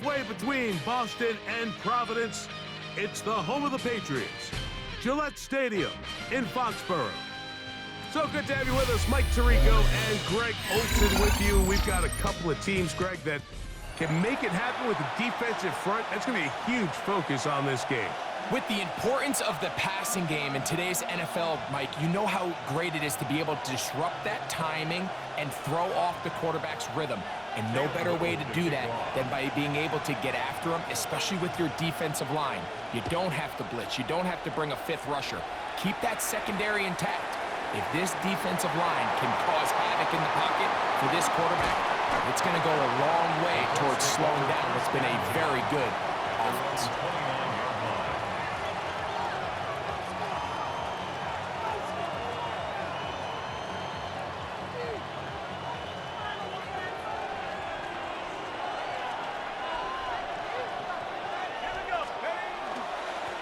halfway between Boston and Providence, it's the home of the Patriots, Gillette Stadium in Foxborough. So good to have you with us. Mike Tirico and Greg Olson with you. We've got a couple of teams, Greg, that can make it happen with the defensive front. That's going to be a huge focus on this game. With the importance of the passing game in today's NFL, Mike, you know how great it is to be able to disrupt that timing and throw off the quarterback's rhythm. And no better way to do that than by being able to get after them, especially with your defensive line. You don't have to blitz. You don't have to bring a fifth rusher. Keep that secondary intact. If this defensive line can cause havoc in the pocket for this quarterback, it's going to go a long way towards slowing down what's been a very good offense.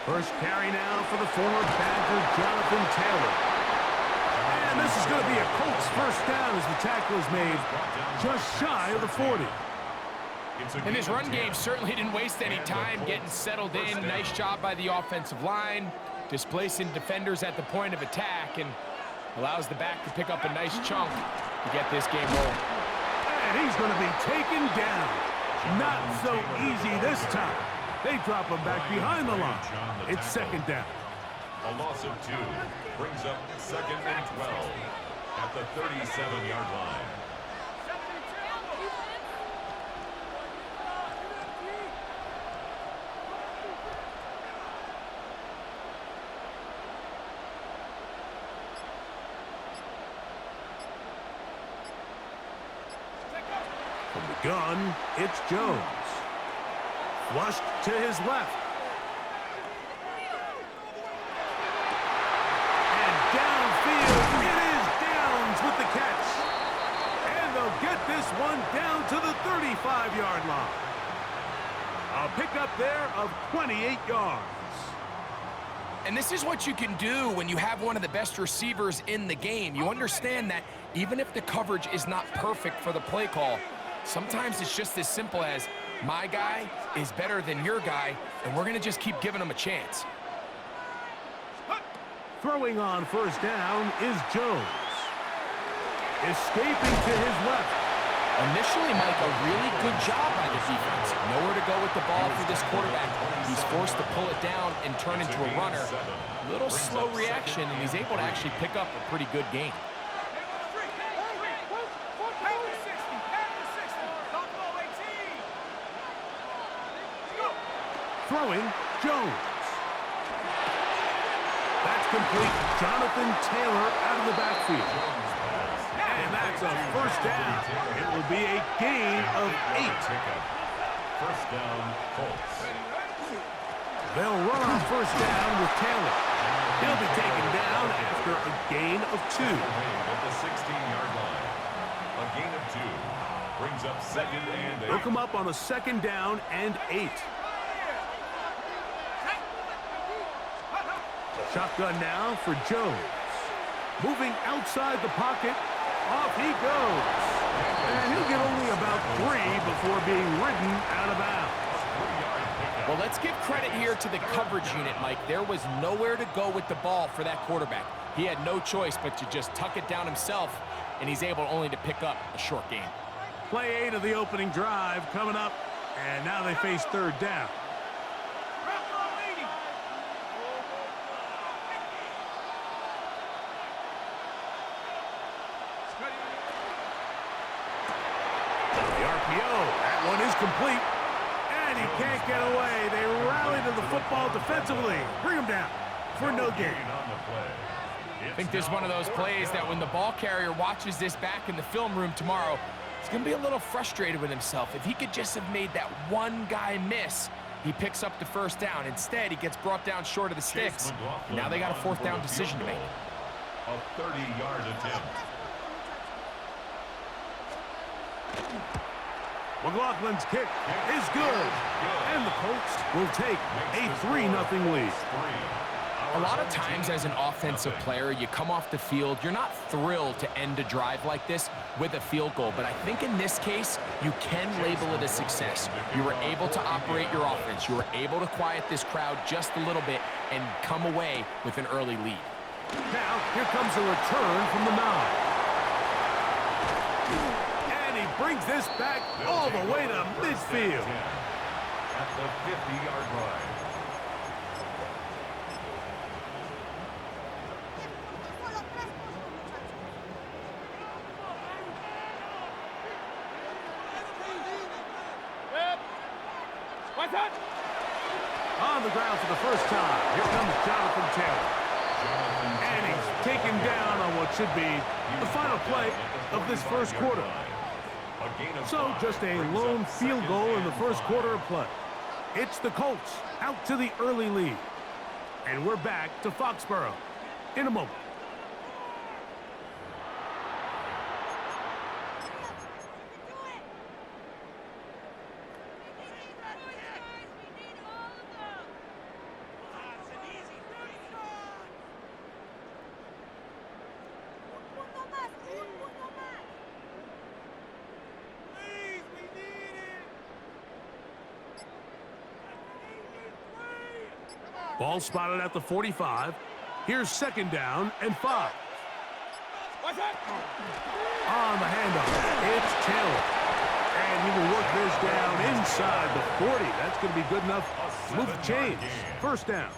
First carry now for the former Badger, Jonathan Taylor. And this is going to be a Colts first down as the tackle is made just shy of the 40. And his run game certainly didn't waste any time getting settled in. Nice job by the offensive line, displacing defenders at the point of attack, and allows the back to pick up a nice chunk to get this game rolling. And he's going to be taken down. Not so easy this time. They drop him back behind the line. It's second down. A loss of 2 brings up 2nd and 12 at the 37-yard line. From the gun, it's Jones. Flushed to his left. And downfield, it is Downs with the catch. And they'll get this one down to the 35-yard line. A pickup there of 28 yards. And this is what you can do when you have one of the best receivers in the game. You understand that even if the coverage is not perfect for the play call, sometimes it's just as simple as, my guy is better than your guy, and we're going to just keep giving him a chance. Throwing on first down is Jones. Escaping to his left. Initially, Mike, a really good job by the defense. Nowhere to go with the ball for this quarterback. He's forced to pull it down and turn into a runner. Little slow reaction, and he's able to actually pick up a pretty good gain. Throwing, Jones. That's complete. Jonathan Taylor out of the backfield. And that's a first down. It will be a gain of 8. First down, Colts. They'll run on first down with Taylor. He'll be taken down after a gain of 2. At the 16-yard line. A gain of 2 brings up 2nd and 8. They'll come up on a second down and 8. Shotgun now for Jones. Moving outside the pocket. Off he goes. And he'll get only about 3 before being ridden out of bounds. Well, let's give credit here to the coverage unit, Mike. There was nowhere to go with the ball for that quarterback. He had no choice but to just tuck it down himself, and he's able only to pick up a short gain. Play 8 of the opening drive coming up, and now they face third down. That one is complete, and he can't get away. They rally to the football defensively. Bring him down for no gain. I think this is one of those plays that when the ball carrier watches this back in the film room tomorrow, he's going to be a little frustrated with himself. If he could just have made that one guy miss, he picks up the first down. Instead, he gets brought down short of the sticks. And now they got a fourth down decision to make. A 30-yard attempt. McLaughlin's kick is good, and the Colts will take a 3-0 lead. A lot of times as an offensive player, you come off the field, you're not thrilled to end a drive like this with a field goal. But I think in this case, you can label it a success. You were able to operate your offense. You were able to quiet this crowd just a little bit and come away with an early lead. Now, here comes a return from the 9. And he brings this back all the way to midfield. At the 50-yard line. On the ground for the first time, here comes Jonathan Taylor. And he's taken down on what should be the final play of this first quarter. So just a lone field goal in the first quarter of play. It's the Colts out to the early lead. And we're back to Foxborough in a moment. Ball spotted at the 45. Here's second down and 5. On the handoff, it's Taylor. And he will work this down inside the 40. That's going to be good enough to move the chains. First down.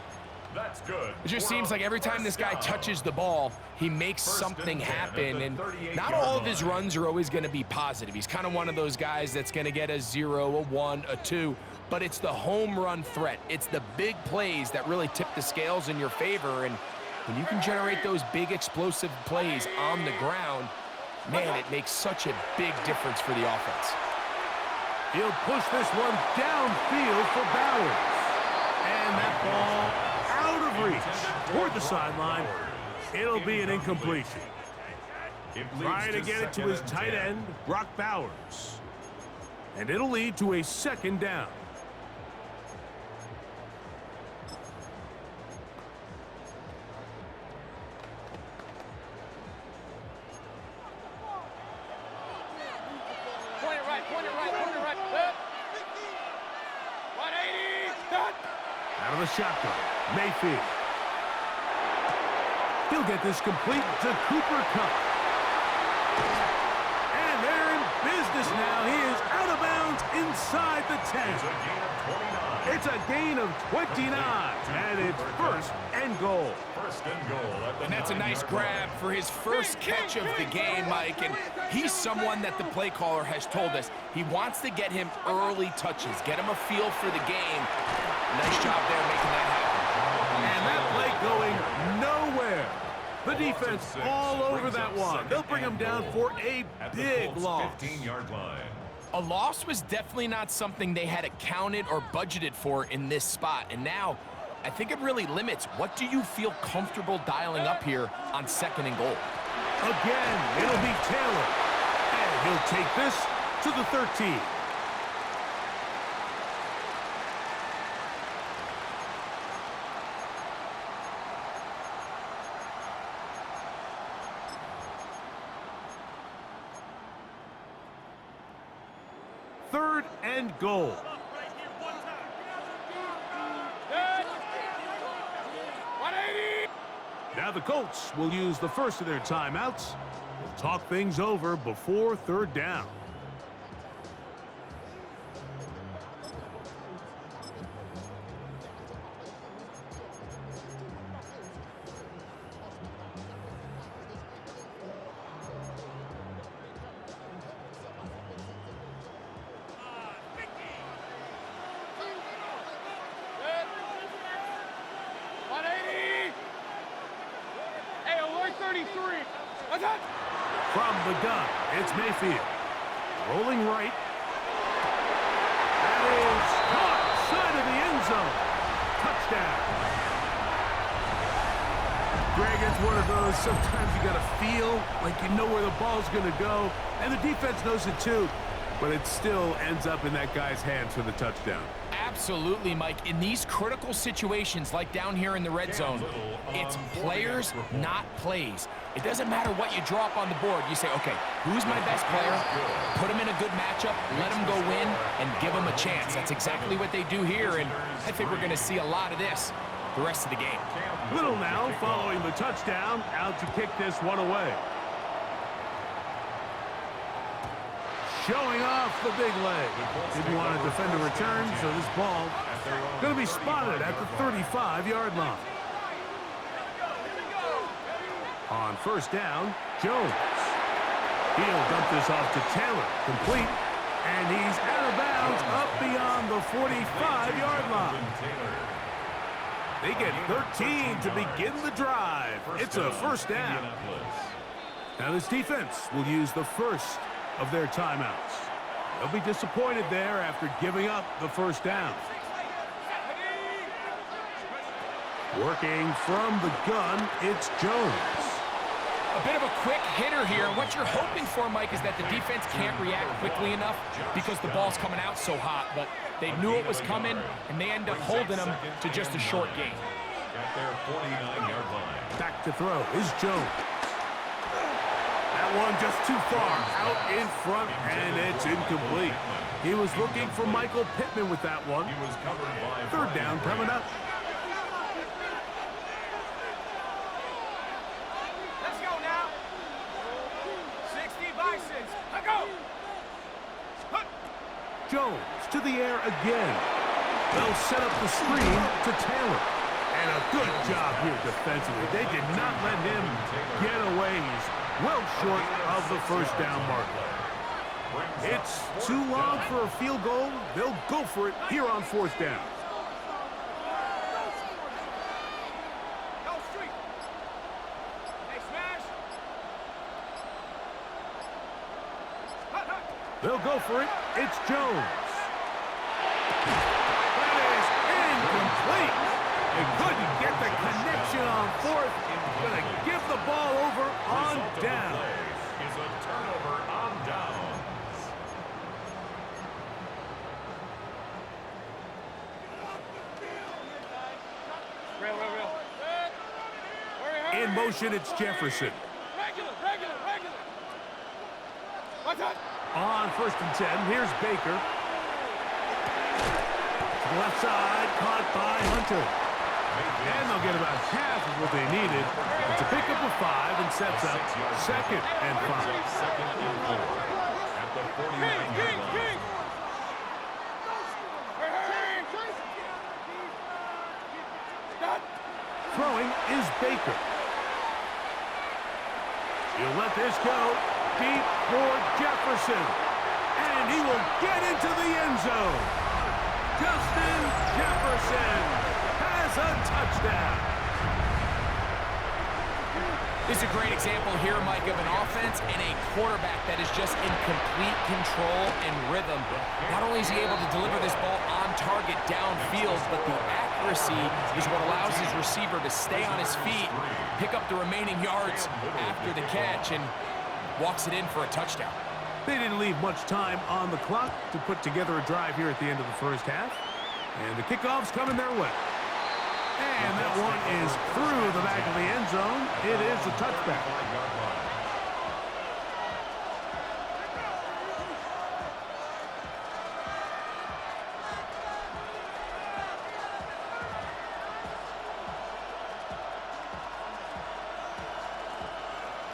That's good. It just seems like every time this guy touches the ball, he makes something happen. And not all of his runs are always going to be positive. He's kind of one of those guys that's going to get a 0, a 1, a 2. But it's the home run threat. It's the big plays that really tip the scales in your favor. And when you can generate those big explosive plays on the ground, man, it makes such a big difference for the offense. He'll push this one downfield for Bowers. And that ball out of reach toward the sideline. It'll be an incompletion. Trying to get it to his tight end, Brock Bowers. And it'll lead to a second down. Out of the shotgun, Mayfield. He'll get this complete to Cooper Kupp. And they're in business now. He is out of bounds inside the 10. It's a gain of 29, and it's first and goal. And that's a nice grab for his first catch of the game, Mike. And he's someone that the play caller has told us he wants to get him early touches, get him a feel for the game. Nice job there making that And happen. that play going nowhere. The defense all over that one. They'll bring him down for a big loss. 15-yard line. A loss was definitely not something they had accounted or budgeted for in this spot. And now, I think it really limits what do you feel comfortable dialing up here on second and goal. Again, it'll be Taylor. And he'll take this to the 13. Third and goal. Now the Colts will use the first of their timeouts. They'll talk things over before third down. From the gun, it's Mayfield. Rolling right. That is caught side of the end zone. Touchdown. Greg, it's one of those, sometimes you got to feel like you know where the ball's going to go, and the defense knows it too. but it still ends up in that guy's hands for the touchdown. Absolutely, Mike. In these critical situations, like down here in the red zone, it's players, not plays. It doesn't matter what you draw up on the board. You say, okay, who's my best player? Put him in a good matchup, let him go win, and give him a chance. That's exactly what they do here, and I think we're going to see a lot of this the rest of the game. Little now following the touchdown, out to kick this one away. Showing off the big leg. Didn't want to defend a return, so this ball going to be spotted at the 35-yard line. On first down, Jones. He'll dump this off to Taylor. Complete. And he's out of bounds up beyond the 45-yard line. They get 13 to begin the drive. It's a first down. Now this defense will use the first of their timeouts. They'll be disappointed there after giving up the first down. Working from the gun, it's Jones. A bit of a quick hitter here. What you're hoping for, Mike, is that the defense can't react quickly enough because the ball's coming out so hot. But they knew it was coming, and they end up holding them to just a short gain. At their 49-yard line. Back to throw is Jones. That one just too far out in front, and it's incomplete. He was looking for Michael Pittman with that one. He was covered by Third down coming up. Let's go now. 60 by 6. Let go. Jones to the air again. They'll set up the screen to Taylor. And a good job here defensively. They did not let him get away. He's well short of the first down marker. It's too long for a field goal. They'll go for it here on fourth down. Go street. Hey, smash. They'll go for it. It's Jones. That is incomplete. They couldn't get the connection on fourth. Going to give the ball over on down. Is a turnover on downs. Real. In motion, it's Jefferson. Regular. What's that? On first and 10, here's Baker. To the left side, caught by Hunter. And they'll get about half of what they needed. It's a pickup of 5 and sets up second and 5. Second and 4 at the 49-yard line. Throwing is Baker. He'll let this go deep for Jefferson. And he will get into the end zone. Justin Jefferson has a touchdown. This is a great example here, Mike, of an offense and a quarterback that is just in complete control and rhythm. Not only is he able to deliver this ball on target downfield, but the accuracy is what allows his receiver to stay on his feet, pick up the remaining yards after the catch, and walks it in for a touchdown. They didn't leave much time on the clock to put together a drive here at the end of the first half. And the kickoff's coming their way. And that one is through the back of the end zone. It is a touchback.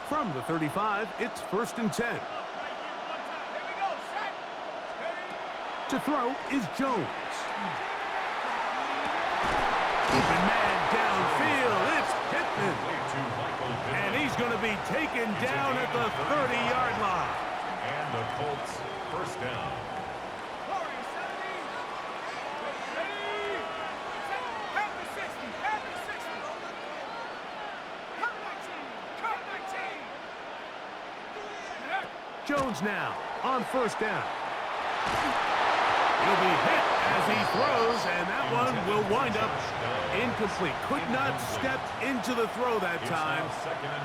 From the 35, it's first and 10. To throw is Jones. Open man downfield, it's Pittman. And he's going to be taken down at the 30-yard line. And the Colts first down. Jones now on first down. He'll be hit as he throws, and that one will wind up incomplete. Could not step into the throw that time.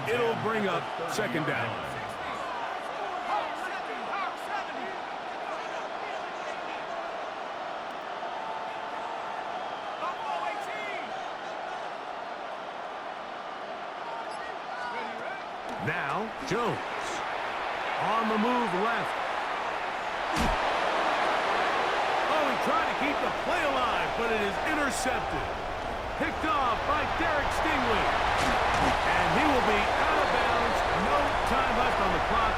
It'll bring up second down. Now, Jones. On the move left. Oh, he tried to keep the play alive, but it is intercepted. Picked off by Derek Stingley. And he will be out of bounds. No time left on the clock.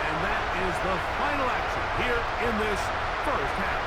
And that is the final action here in this first half.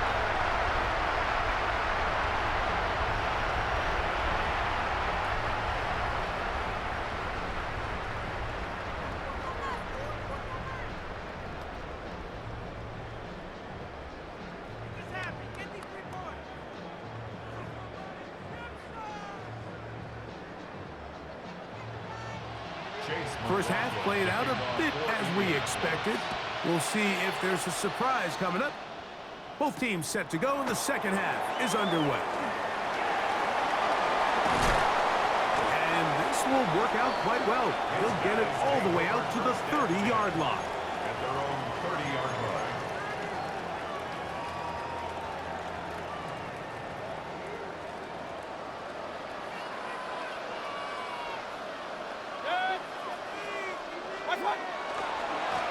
First half played out a bit as we expected. We'll see if there's a surprise coming up. Both teams set to go, and the second half is underway. And this will work out quite well. He'll get it all the way out to the 30-yard line. At their own 30-yard line.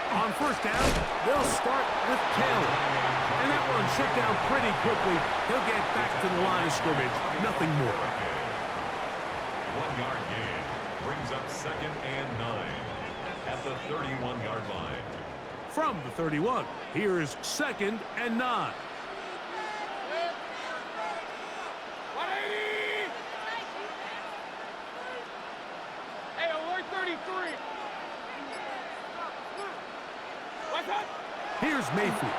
On first down, they'll start with Taylor. And that one shut down pretty quickly. He'll get back to the line of scrimmage. Nothing more. 1 yard gain brings up 2nd and 9 at the 31-yard line. From the 31, here's 2nd and 9. 180! Hey, alert 33! What's up? Here's Mayfield.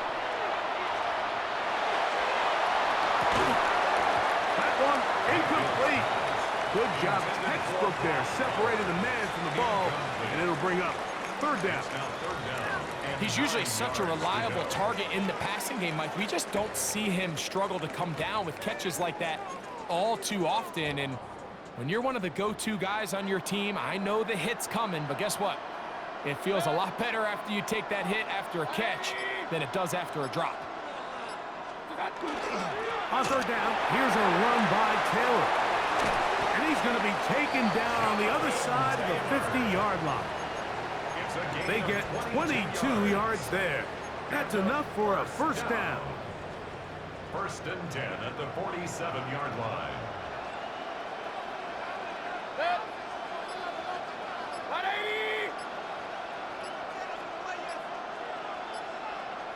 That one incomplete. Good job. Textbook there. Separated the man from the ball, and it'll bring up 3rd down. He's usually such a reliable target in the passing game, Mike. We just don't see him struggle to come down with catches like that all too often. And when you're one of the go-to guys on your team, I know the hit's coming, but guess what? It feels a lot better after you take that hit after a catch than it does after a drop. On 3rd down, here's a run by Taylor. And he's going to be taken down on the other side of the 50-yard line. They get 22 yards there. That's enough for a first down. 1st and 10 at the 47-yard line.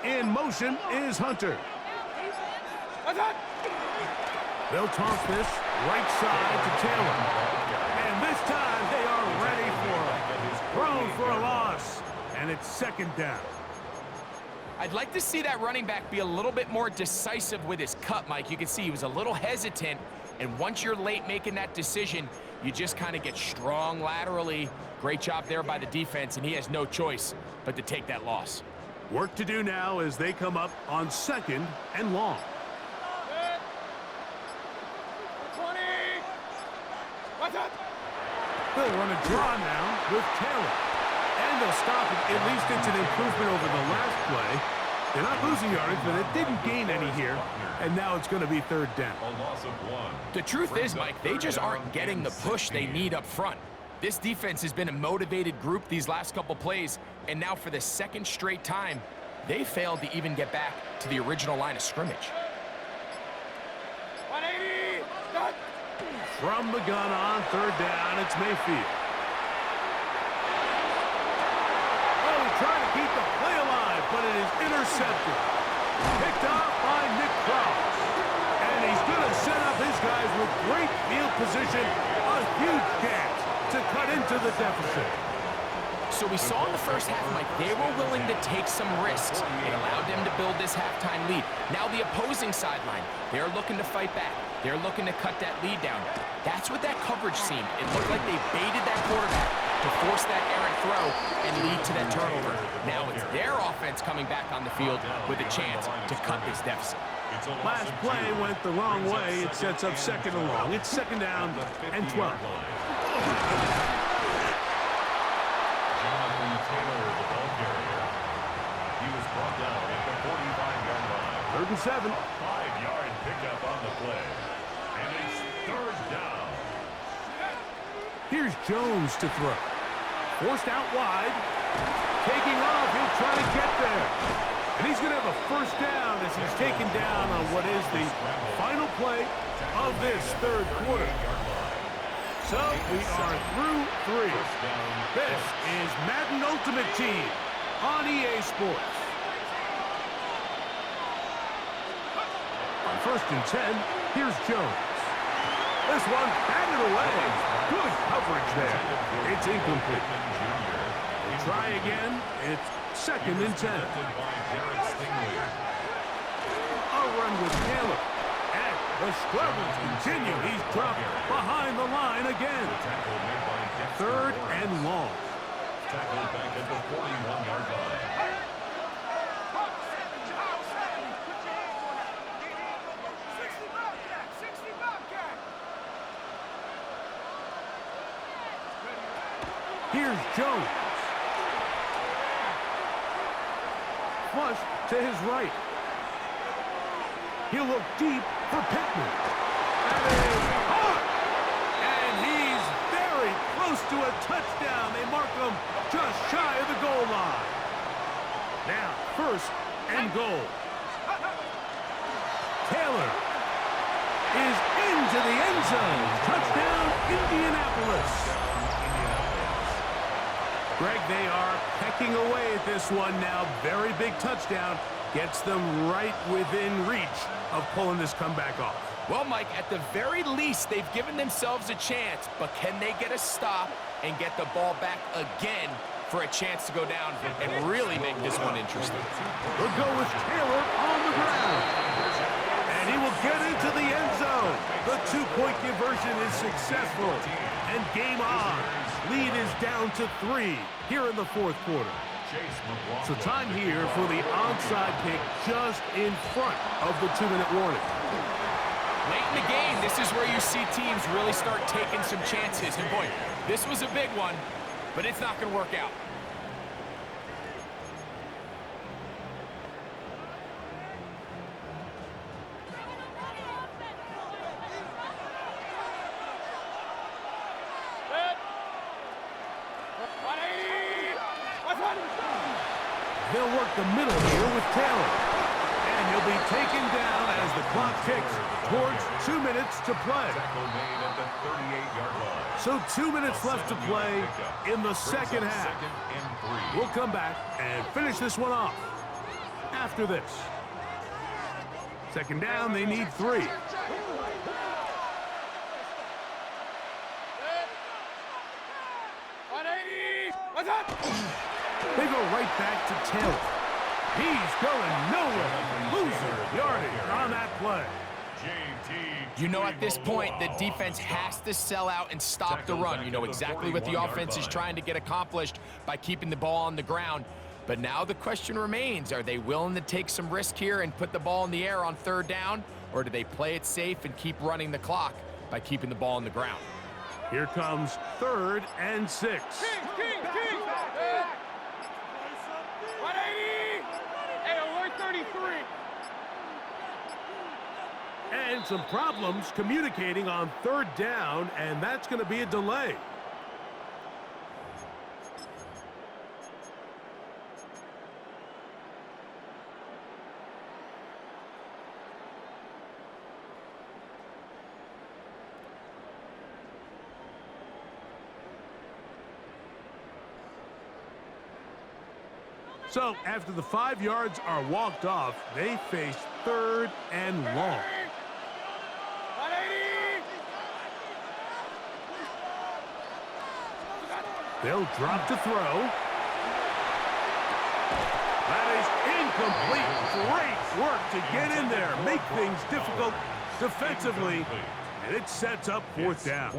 In motion is Hunter. They'll toss this right side to Taylor. And this time they are ready for him. Thrown for a loss. And it's 2nd down. I'd like to see that running back be a little bit more decisive with his cut, Mike. You can see he was a little hesitant. And once you're late making that decision, you just kind of get strong laterally. Great job there by the defense, and he has no choice but to take that loss. Work to do now as they come up on 2nd and long. 20! What's up? They'll run a draw now with Taylor. And they'll stop it. At least it's an improvement over the last play. They're not losing yardage, but it didn't gain any here. And now it's going to be 3rd down. A loss of 1. The truth is, Mike, they just aren't getting the push they need up front. This defense has been a motivated group these last couple plays, and now for the 2nd straight time, they failed to even get back to the original line of scrimmage. 180! Done. From the gun on 3rd down, it's Mayfield. Oh, he's trying to keep the play alive, but it is intercepted. Picked off by Nick Cross. And he's going to set up his guys with great field position. A huge chance to cut into the deficit. So we saw in the first half, Mike, they were willing to take some risks. It allowed them to build this halftime lead. Now the opposing sideline, they're looking to fight back. They're looking to cut that lead down. That's what that coverage seemed. It looked like they baited that quarterback to force that errant throw and lead to that turnover. Now it's their offense coming back on the field with a chance to cut this deficit. Last play went the wrong way. It sets up 2nd and long. It's 2nd down and 12. Down at the 3rd and 45-yard line. 7. 5-yard pickup on the play. And it's 3rd down. Here's Jones to throw. Forced out wide. Taking off. He'll try to get there. And he's going to have a first down as he's taken down on what is the final play of this third quarter. So we are through 3. This is Madden Ultimate Team on EA Sports. On 1st and 10, here's Jones. This one batted away. Good coverage there. It's incomplete. They try again. It's 2nd and 10. A run with Taylor. And the struggles continue. He's dropped behind the line again. 3rd and long. Tackled back at the 41-yard line. Here's Jones. Flush to his right. He'll look deep for Pittman. That is hard. And he's very close to a touchdown. They mark him just shy of the goal line. Now, 1st and goal. Taylor is into the end zone. Touchdown, Indianapolis. Greg, they are pecking away at this one now. Very big touchdown. Gets them right within reach of pulling this comeback off. Well, Mike, at the very least, they've given themselves a chance, but can they get a stop and get the ball back again for a chance to go down and really make this one interesting? We'll go with Taylor on the ground. And he will get into the end zone. The 2-point conversion is successful. And game on. Lead is down to 3 here in the 4th quarter. So time here for the onside kick just in front of the 2-minute warning. Late in the game, this is where you see teams really start taking some chances. And boy, this was a big one, but it's not going to work out. They'll work the middle here with Taylor. And he'll be taken down as the clock ticks towards 2 minutes to play. So 2 minutes left to play in the second half. We'll come back and finish this one off after this. 2nd down, they need 3. They go right back to Taylor. He's going nowhere. Loser yardage on that play. You know, at this point, the defense has to sell out and stop the run. You know exactly what the offense is trying to get accomplished by keeping the ball on the ground. But now the question remains, are they willing to take some risk here and put the ball in the air on 3rd down? Or do they play it safe and keep running the clock by keeping the ball on the ground? Here comes 3rd and 6. 180! Hey, alert 33! And some problems communicating on 3rd down, and that's going to be a delay. So, after the 5 yards are walked off, they face 3rd and long. 180! They'll drop to throw. That is incomplete. Great work to get in there, make things difficult defensively, and it sets up 4th down.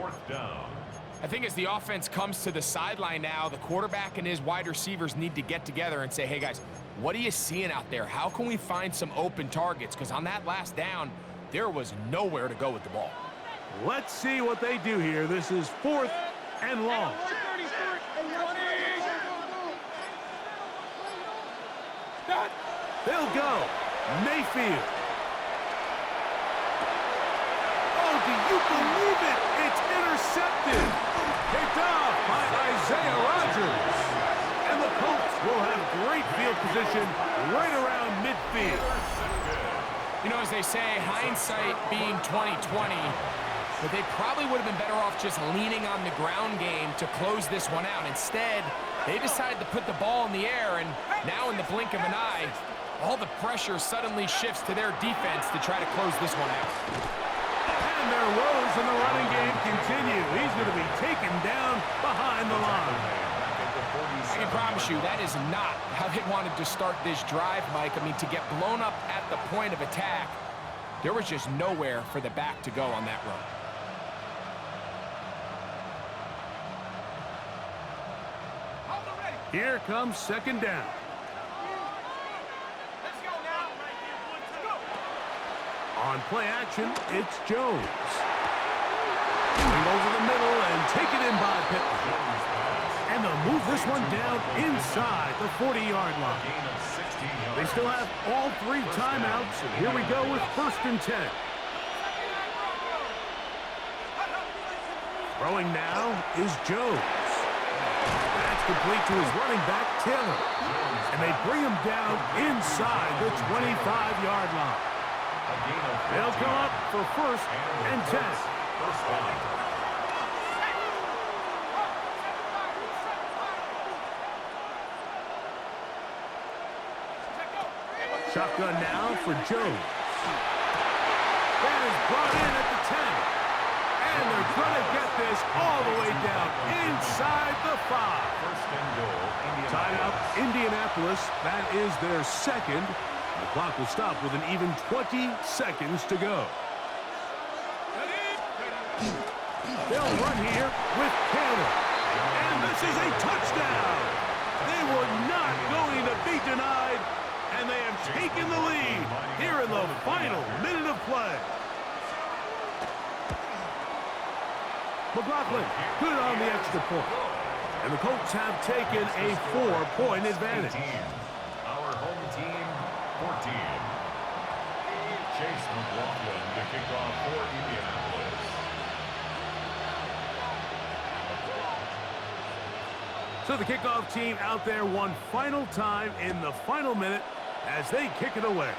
I think as the offense comes to the sideline now, the quarterback and his wide receivers need to get together and say, hey, guys, what are you seeing out there? How can we find some open targets? Because on that last down, there was nowhere to go with the ball. Let's see what they do here. This is 4th and long. They'll go. Mayfield. Oh, do you believe it? It's intercepted. Picked off by Isaiah Rodgers. You know, as they say, hindsight being 2020, but they probably would have been better off just leaning on the ground game to close this one out. Instead, they decided to put the ball in the air, and now in the blink of an eye, all the pressure suddenly shifts to their defense to try to close this one out. And their woes in the running game continue. He's going to be taken down behind the line. I can promise you that is not how they wanted to start this drive, Mike. I mean, to get blown up at the point of attack, there was just nowhere for the back to go on that run. Here comes second down. Let's go now. Let's go. On play action, it's Jones. Going over the middle and taken in by Pittman. And they'll move this one down inside the 40-yard line. They still have all 3 timeouts. Here we go with 1st and 10. Throwing now is Jones. That's complete to his running back, Taylor. And they bring him down inside the 25-yard line. They'll come up for 1st and 10. Shotgun now for Jones. That is brought in at the 10. And they're going to get this all the way down inside the 5. First and goal, Timeout, Indianapolis. That is their 2nd. The clock will stop with an even 20 seconds to go. They'll run here with Taylor. And this is a touchdown. They were not going to be denied. And they have taken the lead here in the final minute of play. McLaughlin, good on the extra point. And the Colts have taken a 4-point advantage. 18. Our home team, 14. Chase McLaughlin to kick off for Indianapolis. So the kickoff team out there one final time in the final minute as they kick it away.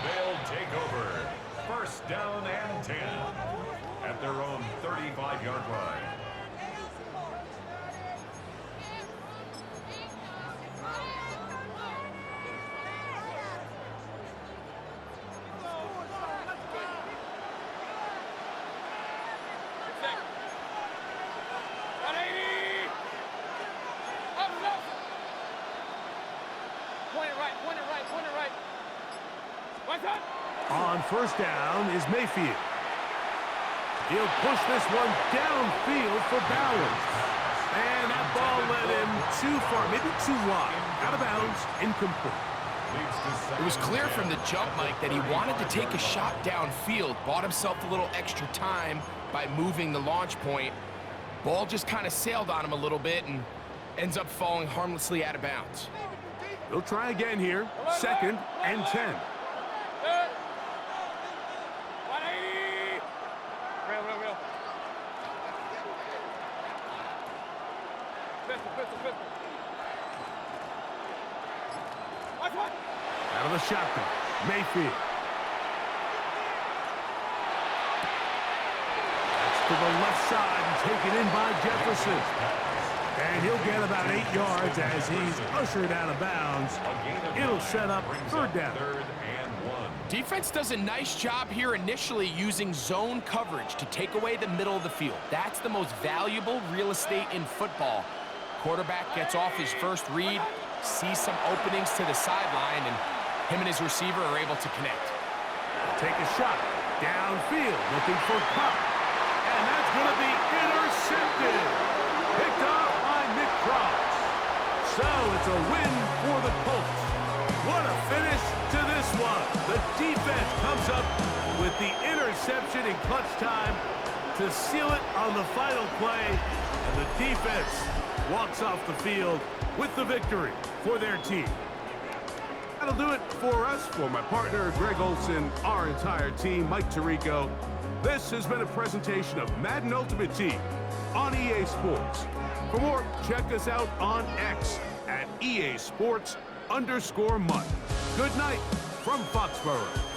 They'll take over. 1st down and 10 at their own 35-yard line. On 1st down is Mayfield. He'll push this one downfield for Bowers. And that ball led him too far, maybe too wide. Out of bounds, incomplete. It was clear from the jump, Mike, that he wanted to take a shot downfield, bought himself a little extra time by moving the launch point. Ball just kind of sailed on him a little bit and ends up falling harmlessly out of bounds. They'll try again here. 2nd and 10. Out of the shotgun, Mayfield. That's to the left side and taken in by Jefferson. And he'll get about 8 yards as he's ushered out of bounds. It'll set up 3rd down. 3rd and 1. Defense does a nice job here initially using zone coverage to take away the middle of the field. That's the most valuable real estate in football. Quarterback gets off his first read, sees some openings to the sideline, and him and his receiver are able to connect. Take a shot downfield, looking for Cup. And that's going to be intercepted. Picked off by Nick Cross. So it's a win for the Colts. What a finish to this one. The defense comes up with the interception in clutch time to seal it on the final play. And the defense walks off the field with the victory for their team. That'll do it for us. For my partner, Greg Olson, our entire team, Mike Tirico, this has been a presentation of Madden Ultimate Team on EA Sports. For more, check us out on X at EA Sports _MUT. Good night from Foxborough.